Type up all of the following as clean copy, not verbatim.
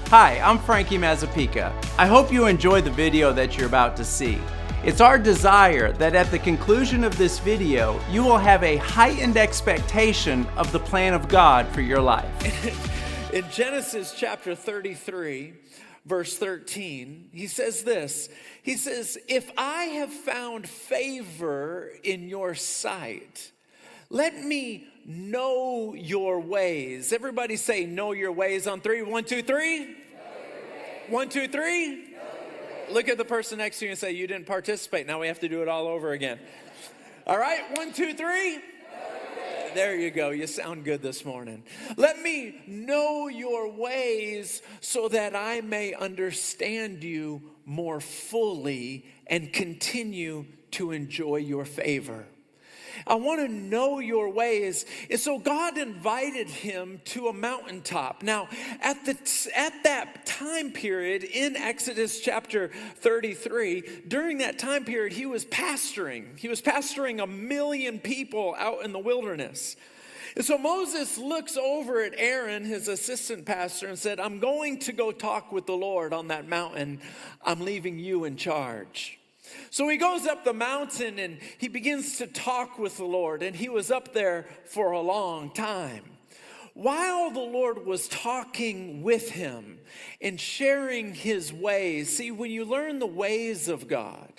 Hi, I'm Frankie Mazzapica. I hope you enjoy the video that you're about to see. It's our desire that at the conclusion of this video, you will have a heightened expectation of the plan of God for your life. In Genesis chapter 33, verse 13, he says this. He says, "If I have found favor in your sight, let me know your ways." Everybody say, know your ways on three. 1, 2, 3. 1, 2, 3. Look at the person next to you and say, you didn't participate. Now we have to do it all over again. All right, 1, 2, 3. There you go. You sound good this morning. Let me know your ways so that I may understand you more fully and continue to enjoy your favor. I want to know your ways. And so God invited him to a mountaintop. Now, at that time period in Exodus chapter 33, during that time period, he was pastoring. He was pastoring 1 million people out in the wilderness. And so Moses looks over at Aaron, his assistant pastor, and said, "I'm going to go talk with the Lord on that mountain. I'm leaving you in charge." So he goes up the mountain and he begins to talk with the Lord, and he was up there for a long time. While the Lord was talking with him and sharing his ways, see, when you learn the ways of God,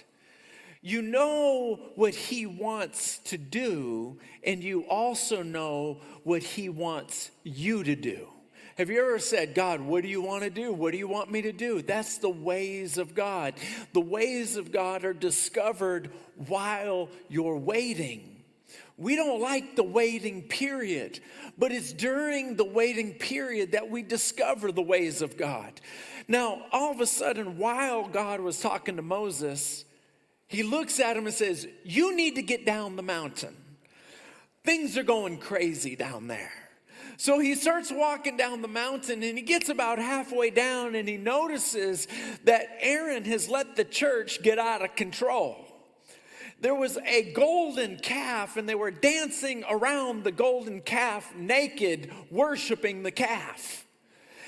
you know what he wants to do, and you also know what he wants you to do. Have you ever said, "God, what do you want to do? What do you want me to do?" That's the ways of God. The ways of God are discovered while you're waiting. We don't like the waiting period, but it's during the waiting period that we discover the ways of God. Now, all of a sudden, while God was talking to Moses, he looks at him and says, "You need to get down the mountain. Things are going crazy down there." So he starts walking down the mountain, and he gets about halfway down, and he notices that Aaron has let the church get out of control. There was a golden calf, and they were dancing around the golden calf naked, worshiping the calf.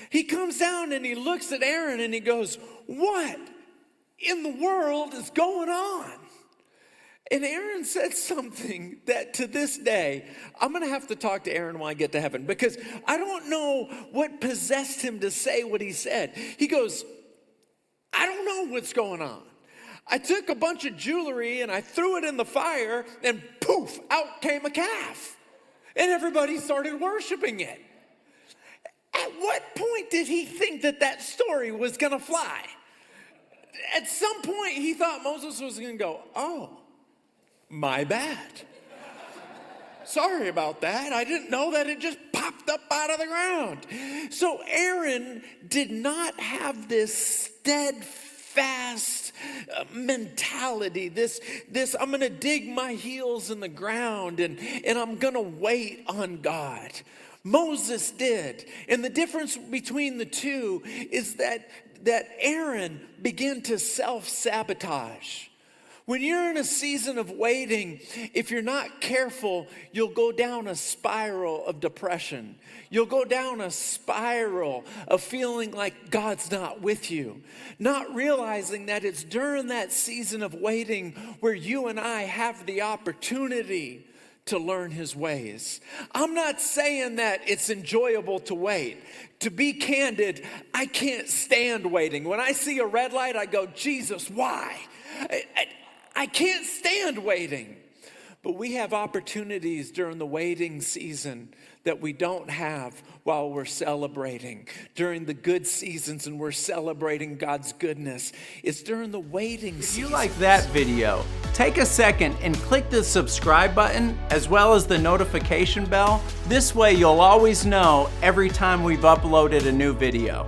He comes down and he looks at Aaron and he goes, "What in the world is going on?" And Aaron said something that to this day, I'm going to have to talk to Aaron when I get to heaven, because I don't know what possessed him to say what he said. He goes, "I don't know what's going on. I took a bunch of jewelry and I threw it in the fire, and poof, out came a calf. And everybody started worshiping it." At what point did he think that story was going to fly? At some point, he thought Moses was going to go, "Oh, my bad. Sorry about that. I didn't know that it just popped up out of the ground." So Aaron did not have this steadfast mentality, this I'm going to dig my heels in the ground and I'm going to wait on God. Moses did. And the difference between the two is that Aaron began to self-sabotage. When you're in a season of waiting, if you're not careful, you'll go down a spiral of depression. You'll go down a spiral of feeling like God's not with you, not realizing that it's during that season of waiting where you and I have the opportunity to learn his ways. I'm not saying that it's enjoyable to wait. To be candid, I can't stand waiting. When I see a red light, I go, "Jesus, why?" I can't stand waiting. But we have opportunities during the waiting season that we don't have while we're celebrating. During the good seasons and we're celebrating God's goodness. It's during the waiting season. If you like that video, take a second and click the subscribe button as well as the notification bell. This way you'll always know every time we've uploaded a new video.